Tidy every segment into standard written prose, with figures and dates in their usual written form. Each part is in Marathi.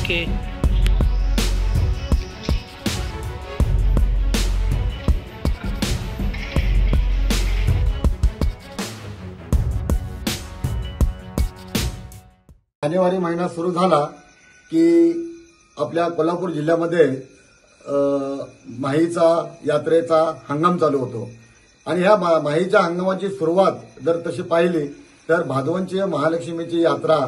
ओके. जानेवारी महिना सुरू झाला की आपल्या कोल्हापूर जिल्ह्यामध्ये माहीचा यात्रेचा हंगाम चालू होतो आणि ह्या माहीच्या हंगामाची सुरुवात जर तशी पाहिली तर भादवनची महालक्ष्मीची यात्रा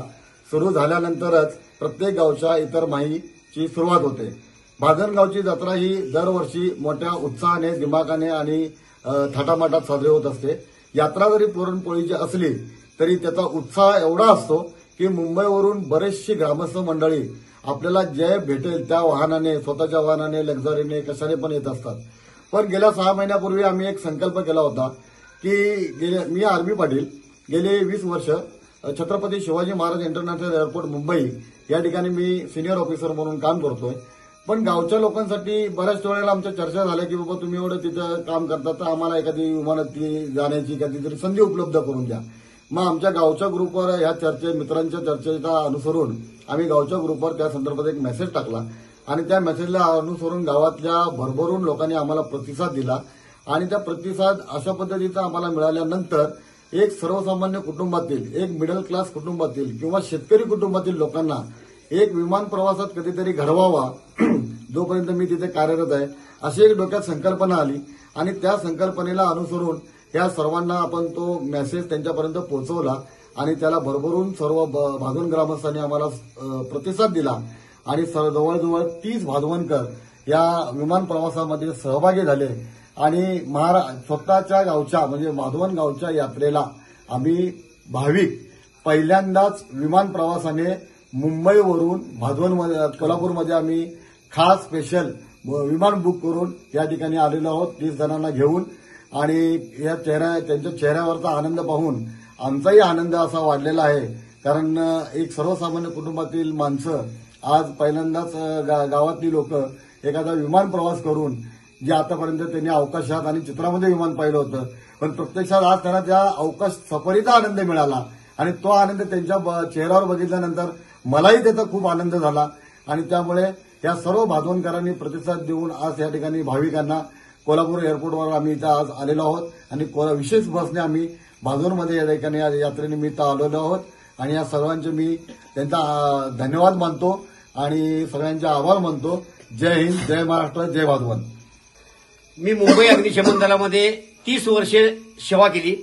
सुरू झाल्यानंतरच प्रत्येक गावच्या इतर माहीची सुरुवात होते. भादनगावची जत्रा ही दरवर्षी मोठ्या उत्साहाने दिमाखाने आणि थाटामाटात साजरी होत असते. यात्रा जरी पुरणपोळीची असली तरी त्याचा उत्साह एवढा असतो की मुंबईवरून बरेचशी ग्रामस्थ मंडळी आपल्याला जे भेटेल त्या वाहनाने, स्वतःच्या वाहनाने, लक्झरीने, कशाने पण येत असतात. पण गेल्या 6 महिन्यापूर्वी आम्ही एक संकल्प केला होता की मी आर्मी पाटील गेले 20 वर्ष छत्रपती शिवाजी महाराज इंटरनॅशनल एअरपोर्ट मुंबई या ठिकाणी मी सिनियर ऑफिसर म्हणून काम करतोय. पण गावच्या लोकांसाठी बऱ्याच वेळेला आमच्या चर्चा झाल्या की बाबा तुम्ही एवढं तिथं काम करता तर आम्हाला एखादी विमानात जाण्याची कधीतरी संधी उपलब्ध करून द्या. मग आमच्या गावच्या ग्रुपवर ह्या मित्रांच्या चर्चेचा अनुसरून आम्ही गावच्या ग्रुपवर त्या संदर्भात एक मेसेज टाकला आणि त्या मेसेजला अनुसरून गावातल्या भरभरून लोकांनी आम्हाला प्रतिसाद दिला आणि त्या प्रतिसाद अशा पद्धतीचा आम्हाला मिळाल्यानंतर एक सर्वसामान्य कुटुंबातील, एक मिडल क्लास कुटुंबातील किंवा शेतकरी कुटुंबातील लोकांना एक विमान प्रवासात कधीतरी घडवावा जोपर्यंत मी तिथे कार्यरत आहे अशी एक डोक्यात संकल्पना आली आणि त्या संकल्पनेला अनुसरून या सर्वांना आपण तो मेसेज त्यांच्यापर्यंत पोहोचवला आणि त्याला भरभरून सर्व भादवन ग्रामस्थांनी आम्हाला प्रतिसाद दिला आणि जवळजवळ 30 भादवनकर या विमान प्रवासामध्ये सहभागी झाले आणि स्वतःच्या गावच्या म्हणजे भादवन गावच्या यात्रेला आम्ही भाविक पहिल्यांदाच विमान प्रवासाने मुंबईवरून भादवनमध्ये कोल्हापूरमध्ये आम्ही खास स्पेशल विमान बुक करून या ठिकाणी आलेलो आहोत 30 जणांना घेऊन आणि त्यांच्या चेहऱ्यावरचा आनंद पाहून आमचाही आनंद असा वाढलेला आहे. कारण एक सर्वसामान्य कुटुंबातील माणसं आज पहिल्यांदाच गावातली लोक एखादा विमान प्रवास करून जे आतापर्यंत त्यांनी अवकाशात आणि चित्रामध्ये विमान पाहिलं होतं पण प्रत्यक्षात आज त्यांना त्या अवकाश सफरीचा आनंद मिळाला आणि तो आनंद त्यांच्या चेहऱ्यावर बघितल्यानंतर मलाही त्याचा खूप आनंद झाला आणि त्यामुळे या सर्व भादवनकरांनी प्रतिसाद देऊन आज या ठिकाणी भाविकांना कोल्हापूर एअरपोर्टवर आम्ही इथं आज आलेलो आहोत आणि विशेष बसने आम्ही भादवनमध्ये या ठिकाणी यात्रेनिमित्त आलेलो आहोत आणि या सर्वांचे मी त्यांचा धन्यवाद मानतो आणि सगळ्यांचे आभार मानतो. जय हिंद, जय महाराष्ट्र, जय भादवन. मी मुंबई अग्निशमन दलामध्ये 30 वर्षे सेवा केली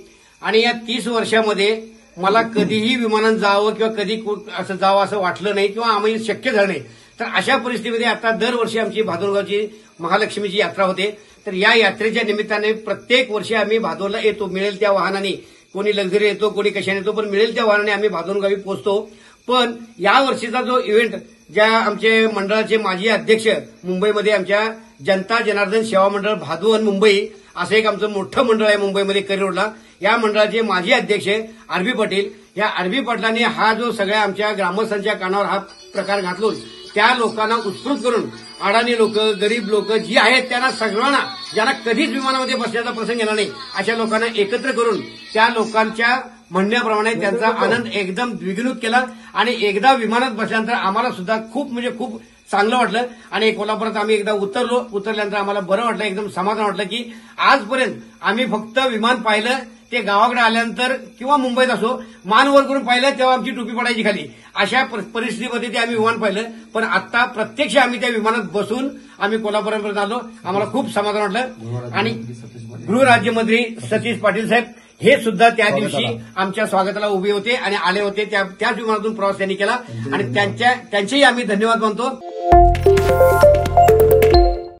आणि या 30 वर्षामध्ये मला कधीही विमानात जावं किंवा कधी असं जावं असं वाटलं नाही किंवा आम्ही शक्य झालं नाही. तर अशा परिस्थितीमध्ये आता दरवर्षी आमची भादवनगावची महालक्ष्मीची यात्रा होते. तर या यात्रेच्या निमित्ताने प्रत्येक वर्षी आम्ही भादवनला येतो. मिळेल त्या वाहनाने, कोणी लक्झरी येतो, कोणी कशाने येतो, पण मिळेल त्या वाहनाने आम्ही भादवनगावी पोहोचतो. पण या वर्षीचा जो इव्हेंट ज्या आमचे मंडळाचे माजी अध्यक्ष मुंबईमध्ये आमच्या जनता जनार्दन सेवा मंडळ भादवन मुंबई असं एक आमचं मोठं मंडळ आहे मुंबईमध्ये करी रोडला. या मंडळाचे माजी अध्यक्ष आरबी पाटील, या आरबी पाटलांनी हा जो सगळ्या आमच्या ग्रामस्थांच्या कानावर हा प्रकार घातलून त्या लोकांना उत्स्फूर्त करून अडाणी लोक, गरीब लोक जी आहेत त्यांना सगळ्यांना ज्यांना कधीच विमानामध्ये बसण्याचा प्रसंग येणार नाही अशा लोकांना एकत्र करून त्या लोकांच्या म्हणण्याप्रमाणे त्यांचा आनंद एकदम द्विगुणित केला आणि एकदा विमानात बसल्यानंतर आम्हाला सुद्धा खूप खूप चांगलं वाटलं आणि कोल्हापुरात आम्ही एकदा उतरल्यानंतर आम्हाला बरं वाटलं, एकदम समाधान वाटलं की आजपर्यंत आम्ही फक्त विमान पाहिलं ते गावाकडे आल्यानंतर किंवा मुंबईत असो मानवर करून पाहिलं तेव्हा आमची टोपी पडायची खाली अशा परिस्थितीमध्ये ते आम्ही विमान पाहिलं. पण आता प्रत्यक्ष आम्ही त्या विमानात बसून आम्ही कोल्हापुरापर्यंत आलो, आम्हाला खूप समाधान वाटलं. आणि गृहराज्यमंत्री सतीश पाटील साहेब हे सुद्धा त्या दिवशी आमच्या स्वागताला उभे होते आणि आले होते. त्याच विमानातून प्रवास त्यांनी केला आणि त्यांचेही आम्ही धन्यवाद मानतो.